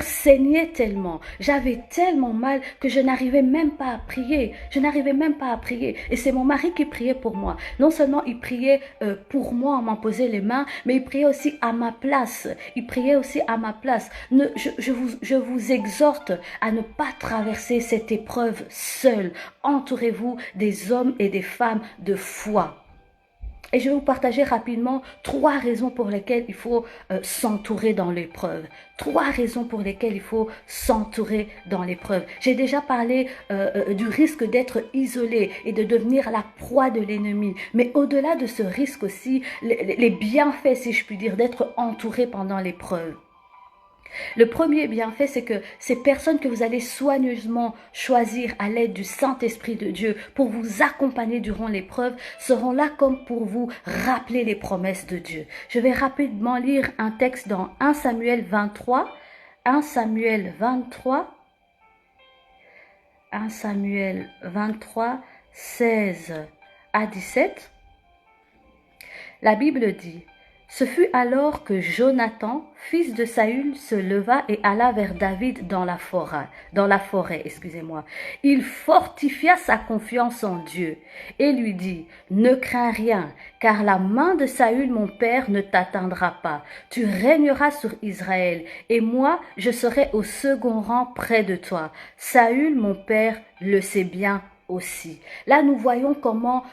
saignait tellement, j'avais tellement mal que je n'arrivais même pas à prier, je n'arrivais même pas à prier. Et c'est mon mari qui priait pour moi. Non seulement il priait pour moi en m'imposant les mains, mais il priait aussi à ma place. Il priait aussi à ma place. Je vous exhorte à ne pas traverser cette épreuve seul. Entourez-vous des hommes et des femmes de foi. Et je vais vous partager rapidement 3 raisons pour lesquelles il faut s'entourer dans l'épreuve. 3 raisons pour lesquelles il faut s'entourer dans l'épreuve. J'ai déjà parlé du risque d'être isolé et de devenir la proie de l'ennemi. Mais au-delà de ce risque aussi, les bienfaits, si je puis dire, d'être entouré pendant l'épreuve. Le premier bienfait, c'est que ces personnes que vous allez soigneusement choisir à l'aide du Saint-Esprit de Dieu pour vous accompagner durant l'épreuve seront là comme pour vous rappeler les promesses de Dieu. Je vais rapidement lire un texte dans 1 Samuel 23. 1 Samuel 23. 1 Samuel 23, 16 à 17. La Bible dit: ce fut alors que Jonathan, fils de Saül, se leva et alla vers David dans la forêt. Il fortifia sa confiance en Dieu et lui dit: ne crains rien, car la main de Saül mon père ne t'atteindra pas. Tu régneras sur Israël, et moi je serai au second rang près de toi. Saül mon père le sait bien aussi. Là nous voyons comment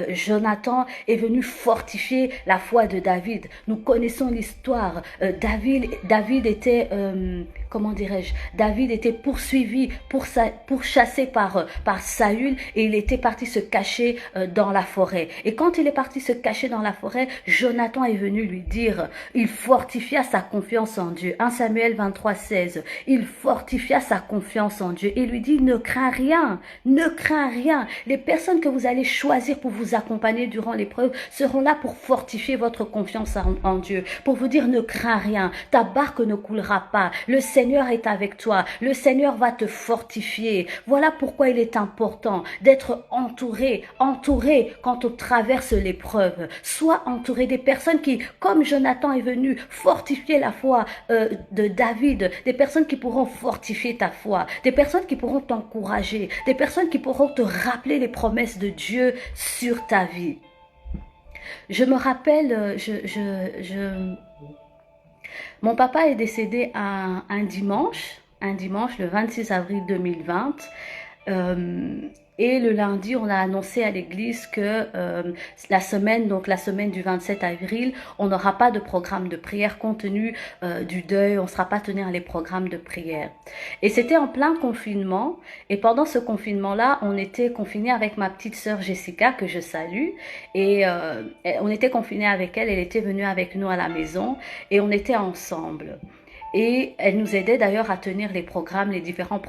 Jonathan est venu fortifier la foi de David. Nous connaissons l'histoire. David était, David était poursuivi, pourchassé par Saül, et il était parti se cacher dans la forêt. Et quand il est parti se cacher dans la forêt, Jonathan est venu lui dire, il fortifia sa confiance en Dieu. 1 Samuel 23, 16. Il fortifia sa confiance en Dieu et lui dit: ne crains rien, ne crains rien. Les personnes que vous allez choisir pour vous accompagner durant l'épreuve seront là pour fortifier votre confiance en Dieu, pour vous dire: ne crains rien, ta barque ne coulera pas, le Seigneur est avec toi, le Seigneur va te fortifier. Voilà pourquoi il est important d'être entouré quand on traverse l'épreuve. Sois entouré des personnes qui, comme Jonathan est venu fortifier la foi de David, des personnes qui pourront fortifier ta foi, des personnes qui pourront t'encourager, des personnes qui pourront te rappeler les promesses de Dieu sur ta vie. Je me rappelle, mon papa est décédé un dimanche, le 26 avril 2020. Et le lundi, on a annoncé à l'église que la semaine du 27 avril, on n'aura pas de programme de prière compte tenu du deuil, on ne sera pas tenir les programmes de prière. Et c'était en plein confinement, et pendant ce confinement-là, on était confinés avec ma petite sœur Jessica, que je salue, et on était confinés avec elle était venue avec nous à la maison, et on était ensemble. Et elle nous aidait d'ailleurs à tenir les différents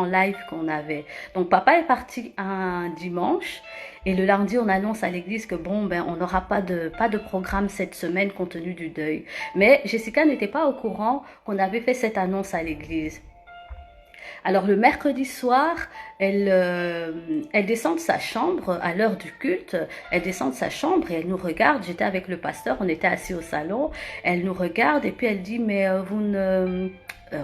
lives qu'on avait. Donc papa est parti un dimanche et le lundi on annonce à l'église que on n'aura pas de programme cette semaine compte tenu du deuil. Mais Jessica n'était pas au courant qu'on avait fait cette annonce à l'église. Alors le mercredi soir, elle descend de sa chambre à l'heure du culte. Elle descend de sa chambre et elle nous regarde. J'étais avec le pasteur, on était assis au salon. Elle nous regarde et puis elle dit: mais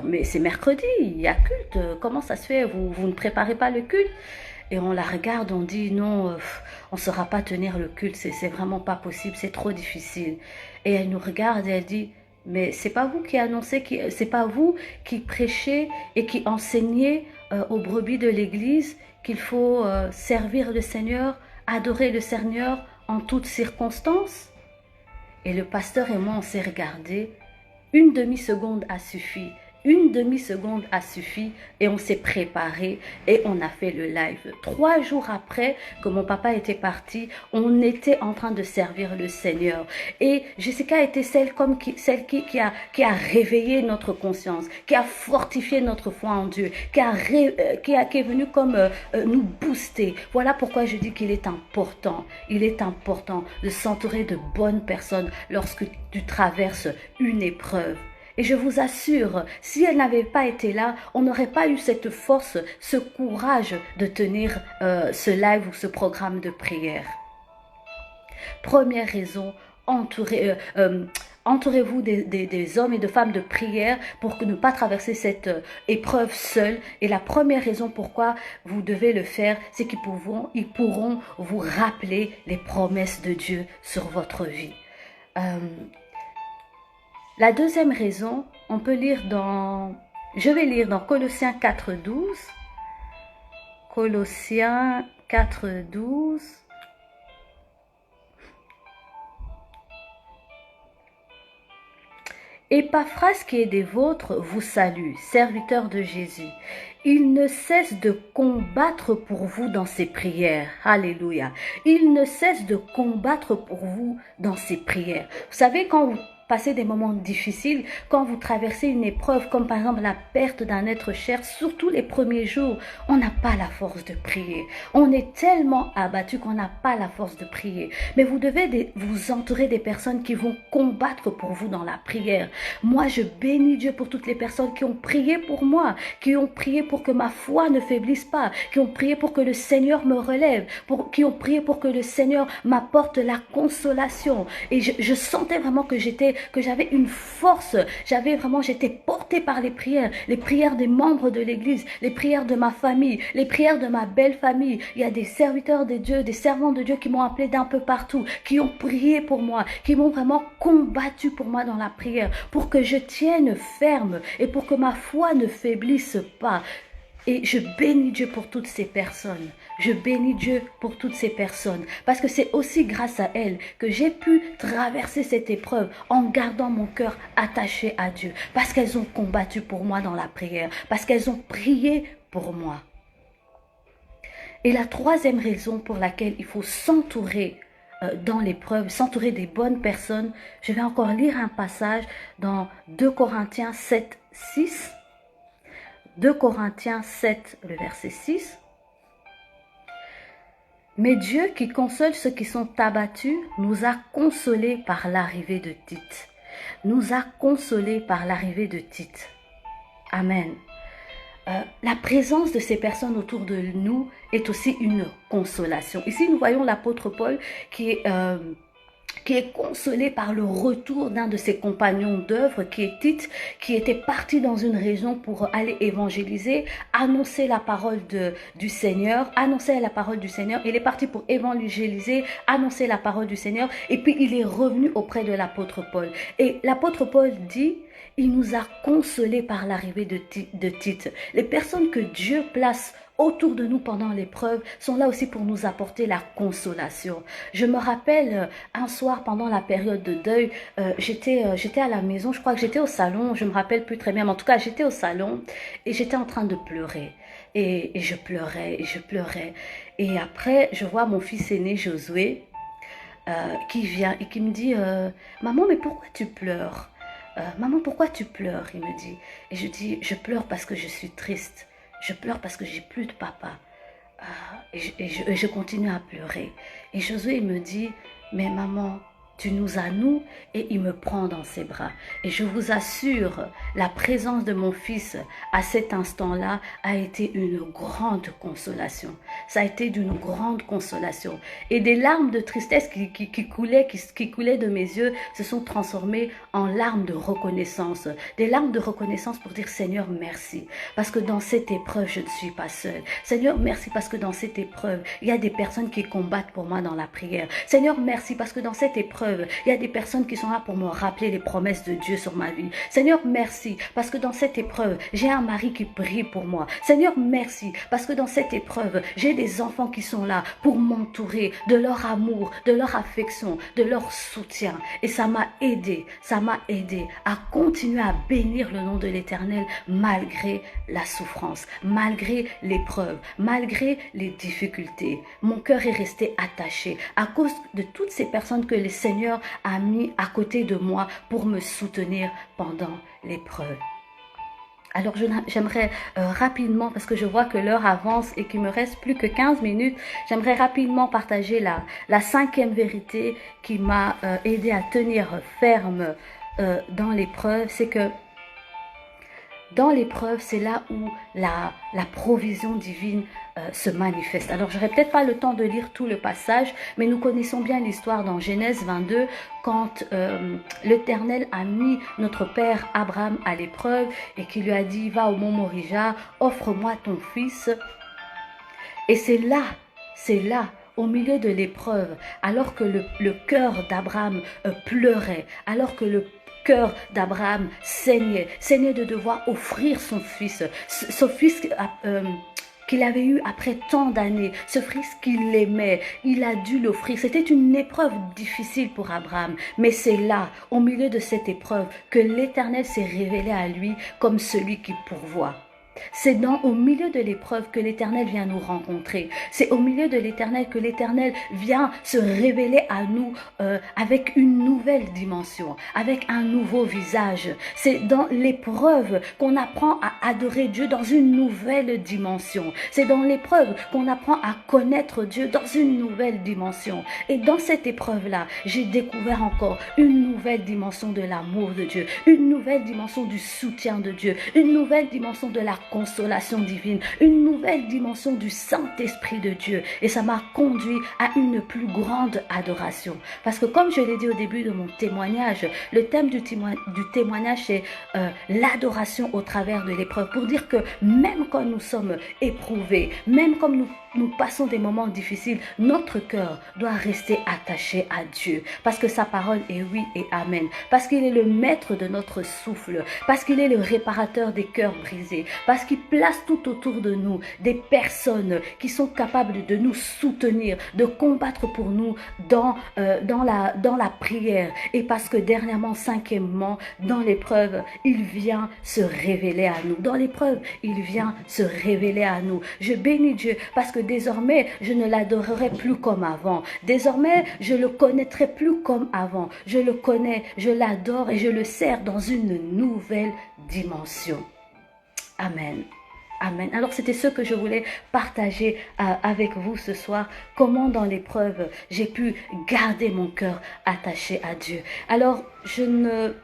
mais c'est mercredi, il y a culte. Comment ça se fait? Vous ne préparez pas le culte? Et on la regarde, on dit: non, on ne saura pas tenir le culte. C'est vraiment pas possible, c'est trop difficile. Et elle nous regarde et elle dit: mais c'est pas vous qui annoncez, c'est pas vous qui prêchez et qui enseignez aux brebis de l'église qu'il faut servir le Seigneur, adorer le Seigneur en toutes circonstances? Et le pasteur et moi, on s'est regardés. Une demi-seconde a suffi. Une demi-seconde a suffi et on s'est préparé et on a fait le live. 3 jours après que mon papa était parti, on était en train de servir le Seigneur. Et Jessica était celle qui a réveillé notre conscience, qui a fortifié notre foi en Dieu, qui est venue comme nous booster. Voilà pourquoi je dis qu'il est important. Il est important de s'entourer de bonnes personnes lorsque tu traverses une épreuve. Et je vous assure, si elle n'avait pas été là, on n'aurait pas eu cette force, ce courage de tenir ce live ou ce programme de prière. Première raison, entourez-vous des hommes et de femmes de prière pour ne pas traverser cette épreuve seule. Et la première raison pourquoi vous devez le faire, c'est qu'ils pourront vous rappeler les promesses de Dieu sur votre vie. La deuxième raison, on peut lire je vais lire dans Colossiens 4:12. Colossiens 4:12. Épaphras, qui est des vôtres, vous salue, serviteur de Jésus. Il ne cesse de combattre pour vous dans ses prières. Alléluia. Il ne cesse de combattre pour vous dans ses prières. Vous savez, quand vous passez des moments difficiles, quand vous traversez une épreuve, comme par exemple la perte d'un être cher, surtout les premiers jours, on n'a pas la force de prier. On est tellement abattu qu'on n'a pas la force de prier. Mais vous devez vous entourer des personnes qui vont combattre pour vous dans la prière. Moi, je bénis Dieu pour toutes les personnes qui ont prié pour moi, qui ont prié pour que ma foi ne faiblisse pas, qui ont prié pour que le Seigneur me relève, qui ont prié pour que le Seigneur m'apporte la consolation. Et je sentais vraiment que j'avais une force, j'étais portée par les prières des membres de l'église, les prières de ma famille, les prières de ma belle famille. Il y a des serviteurs de Dieu, des servants de Dieu qui m'ont appelé d'un peu partout, qui ont prié pour moi, qui m'ont vraiment combattu pour moi dans la prière, pour que je tienne ferme et pour que ma foi ne faiblisse pas. Et je bénis Dieu pour toutes ces personnes. Je bénis Dieu pour toutes ces personnes. Parce que c'est aussi grâce à elles que j'ai pu traverser cette épreuve en gardant mon cœur attaché à Dieu. Parce qu'elles ont combattu pour moi dans la prière. Parce qu'elles ont prié pour moi. Et la troisième raison pour laquelle il faut s'entourer dans l'épreuve, s'entourer des bonnes personnes, je vais encore lire un passage dans 2 Corinthiens 7, 6. 2 Corinthiens 7, le verset 6. Mais Dieu qui console ceux qui sont abattus nous a consolés par l'arrivée de Tite. Nous a consolés par l'arrivée de Tite. Amen. La présence de ces personnes autour de nous est aussi une consolation. Ici, nous voyons l'apôtre Paul qui est consolé par le retour d'un de ses compagnons d'œuvre, qui est Tite, qui était parti dans une région pour aller évangéliser, annoncer la parole du Seigneur, annoncer la parole du Seigneur. Il est parti pour évangéliser, annoncer la parole du Seigneur, et puis il est revenu auprès de l'apôtre Paul. Et l'apôtre Paul dit, il nous a consolés par l'arrivée de Tite. Les personnes que Dieu place autour de nous pendant l'épreuve sont là aussi pour nous apporter la consolation. Je me rappelle un soir pendant la période de deuil, j'étais à la maison, je crois que j'étais au salon, je me rappelle plus très bien, mais en tout cas j'étais au salon et j'étais en train de pleurer. Et je pleurais, et je pleurais. Et après, je vois mon fils aîné Josué qui vient et qui me dit « Maman, mais pourquoi tu pleures ? Maman, pourquoi tu pleures ?» Il me dit. Et je dis « Je pleure parce que je suis triste. Je pleure parce que j'ai plus de papa. » Et je continue à pleurer. Et Josué me dit « Mais maman, tu nous as nous ?» Et il me prend dans ses bras. Et je vous assure, la présence de mon fils à cet instant-là a été une grande consolation. Ça a été d'une grande consolation. Et des larmes de tristesse qui coulaient de mes yeux se sont transformées en larmes de reconnaissance. Des larmes de reconnaissance pour dire Seigneur, merci. Parce que dans cette épreuve, je ne suis pas seule. Seigneur, merci parce que dans cette épreuve, il y a des personnes qui combattent pour moi dans la prière. Seigneur, merci parce que dans cette épreuve, il y a des personnes qui sont là pour me rappeler les promesses de Dieu sur ma vie. Seigneur, merci parce que dans cette épreuve, j'ai un mari qui prie pour moi. Seigneur, merci parce que dans cette épreuve, j'ai j'ai des enfants qui sont là pour m'entourer de leur amour, de leur affection, de leur soutien. Et ça m'a aidé à continuer à bénir le nom de l'Éternel malgré la souffrance, malgré l'épreuve, malgré les difficultés. Mon cœur est resté attaché à cause de toutes ces personnes que le Seigneur a mis à côté de moi pour me soutenir pendant l'épreuve. Alors j'aimerais rapidement, parce que je vois que l'heure avance et qu'il me reste plus que 15 minutes, j'aimerais rapidement partager la cinquième vérité qui m'a aidé à tenir ferme dans l'épreuve. C'est que dans l'épreuve, c'est là où la provision divine se manifeste. Alors, j'aurais peut-être pas le temps de lire tout le passage, mais nous connaissons bien l'histoire dans Genèse 22, quand l'Éternel a mis notre père Abraham à l'épreuve et qu'il lui a dit, va au mont Morija, offre-moi ton fils. Et c'est là, au milieu de l'épreuve, alors que le cœur d'Abraham pleurait, alors que le cœur d'Abraham saignait de devoir offrir son fils qu'il avait eu après tant d'années, ce fils qu'il aimait, il a dû l'offrir. C'était une épreuve difficile pour Abraham, mais c'est là, au milieu de cette épreuve, que l'Éternel s'est révélé à lui comme celui qui pourvoit. C'est au milieu de l'épreuve que l'Éternel vient nous rencontrer. C'est au milieu de l'Éternel que l'Éternel vient se révéler à nous avec une nouvelle dimension, avec un nouveau visage. C'est dans l'épreuve qu'on apprend à adorer Dieu dans une nouvelle dimension. C'est dans l'épreuve qu'on apprend à connaître Dieu dans une nouvelle dimension. Et dans cette épreuve-là, j'ai découvert encore une nouvelle dimension de l'amour de Dieu, une nouvelle dimension du soutien de Dieu, une nouvelle dimension de la consolation divine, une nouvelle dimension du Saint-Esprit de Dieu. Et ça m'a conduit à une plus grande adoration. Parce que comme je l'ai dit au début de mon témoignage, le thème du témoignage, c'est l'adoration au travers de l'épreuve. Pour dire que même quand nous sommes éprouvés, même comme nous passons des moments difficiles, notre cœur doit rester attaché à Dieu. Parce que sa parole est oui et amen. Parce qu'il est le maître de notre souffle. Parce qu'il est le réparateur des cœurs brisés. Parce qu'il place tout autour de nous des personnes qui sont capables de nous soutenir, de combattre pour nous dans la prière. Et parce que dernièrement, cinquièmement, dans l'épreuve, il vient se révéler à nous. Dans l'épreuve, il vient se révéler à nous. Je bénis Dieu parce que désormais, je ne l'adorerai plus comme avant. Désormais, je le connaîtrai plus comme avant. Je le connais, je l'adore et je le sers dans une nouvelle dimension. Amen. Amen. Alors, c'était ce que je voulais partager avec vous ce soir. Comment dans l'épreuve, j'ai pu garder mon cœur attaché à Dieu. Alors, je ne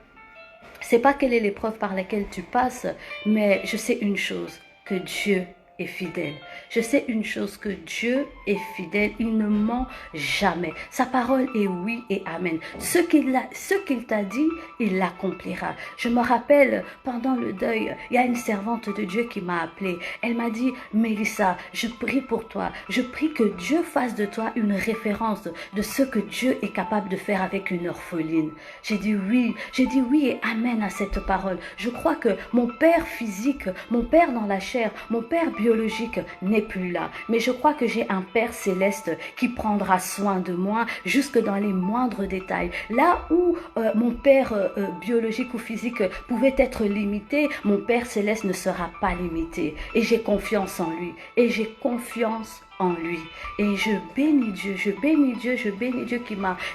sais pas quelle est l'épreuve par laquelle tu passes, mais je sais une chose, que Dieu est fidèle. Je sais une chose, que Dieu est fidèle, il ne ment jamais. Sa parole est oui et amen. Ce qu'il t'a dit, il l'accomplira. Je me rappelle, pendant le deuil, il y a une servante de Dieu qui m'a appelée. Elle m'a dit, Mélissa, je prie pour toi. Je prie que Dieu fasse de toi une référence de ce que Dieu est capable de faire avec une orpheline. J'ai dit oui et amen à cette parole. Je crois que mon père physique, mon père dans la chair, mon père biologique n'est plus là. Mais je crois que j'ai un Père céleste qui prendra soin de moi jusque dans les moindres détails. Là où mon père biologique ou physique pouvait être limité, mon Père céleste ne sera pas limité. Et j'ai confiance en lui. Et j'ai confiance en lui. Et je bénis Dieu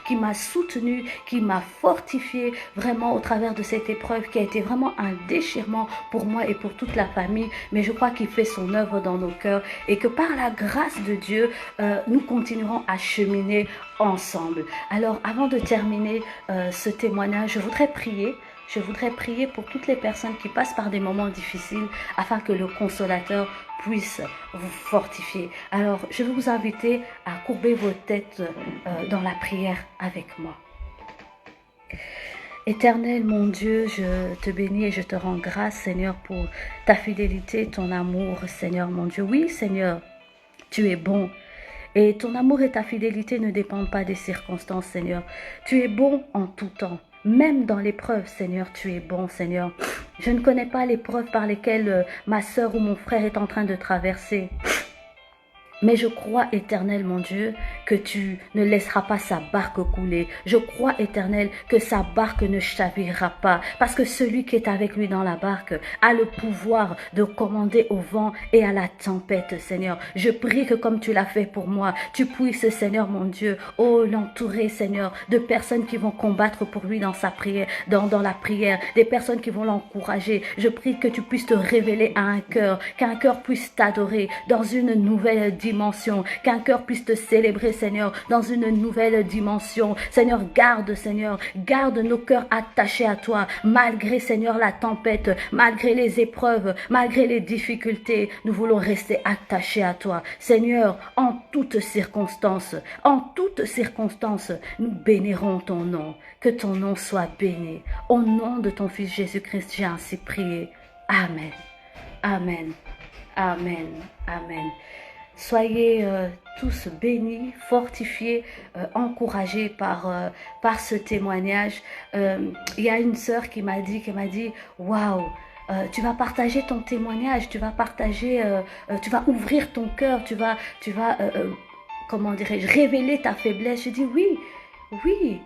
qui m'a soutenu, qui m'a fortifié vraiment au travers de cette épreuve qui a été vraiment un déchirement pour moi et pour toute la famille. Mais je crois qu'il fait son œuvre dans nos cœurs et que par la grâce de Dieu, nous continuerons à cheminer ensemble. Alors, avant de terminer ce témoignage, je voudrais prier pour toutes les personnes qui passent par des moments difficiles afin que le consolateur puisse vous fortifier. Alors, je vais vous inviter à courber vos têtes dans la prière avec moi. Éternel, mon Dieu, je te bénis et je te rends grâce, Seigneur, pour ta fidélité, ton amour, Seigneur, mon Dieu. Oui, Seigneur, tu es bon. Et ton amour et ta fidélité ne dépendent pas des circonstances, Seigneur. Tu es bon en tout temps. Même dans l'épreuve, Seigneur, tu es bon, Seigneur. Je ne connais pas l'épreuve par lesquelles ma sœur ou mon frère est en train de traverser. Mais je crois, Éternel, mon Dieu, que tu ne laisseras pas sa barque couler. Je crois, Éternel, que sa barque ne chavirera pas. Parce que celui qui est avec lui dans la barque a le pouvoir de commander au vent et à la tempête, Seigneur. Je prie que comme tu l'as fait pour moi, tu puisses, Seigneur, mon Dieu, oh, l'entourer, Seigneur, de personnes qui vont combattre pour lui dans sa prière, dans la prière, des personnes qui vont l'encourager. Je prie que tu puisses te révéler à un cœur, qu'un cœur puisse t'adorer dans une nouvelle dimension, qu'un cœur puisse te célébrer, Seigneur, dans une nouvelle dimension. Seigneur, garde nos cœurs attachés à toi, malgré, Seigneur, la tempête, malgré les épreuves, malgré les difficultés, nous voulons rester attachés à toi. Seigneur, en toutes circonstances, nous bénirons ton nom. Que ton nom soit béni. Au nom de ton Fils Jésus-Christ, j'ai ainsi prié. Amen. Amen. Amen. Amen. Soyez tous bénis, fortifiés, encouragés par ce témoignage. Il y a une sœur qui m'a dit, waouh, tu vas partager ton témoignage, tu vas partager, tu vas ouvrir ton cœur, tu vas comment dirais-je, révéler ta faiblesse. Je dis oui, oui.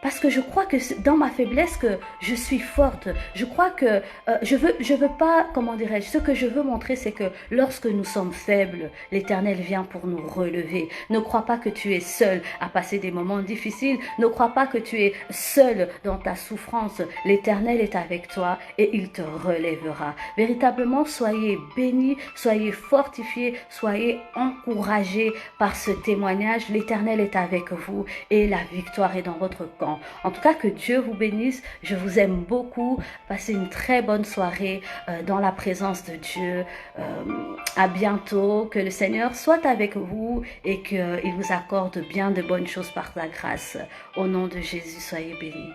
Parce que je crois que c'est dans ma faiblesse que je suis forte. Je crois que je veux pas, comment dirais-je, ce que je veux montrer, c'est que lorsque nous sommes faibles, l'Éternel vient pour nous relever. Ne crois pas que tu es seul à passer des moments difficiles. Ne crois pas que tu es seul dans ta souffrance. L'Éternel est avec toi et il te relèvera. Véritablement, soyez bénis, soyez fortifiés, soyez encouragés par ce témoignage. L'Éternel est avec vous et la victoire est dans votre camp. En tout cas, que Dieu vous bénisse. Je vous aime beaucoup. Passez une très bonne soirée dans la présence de Dieu. À bientôt. Que le Seigneur soit avec vous et qu'il vous accorde bien de bonnes choses par sa grâce. Au nom de Jésus, soyez bénis.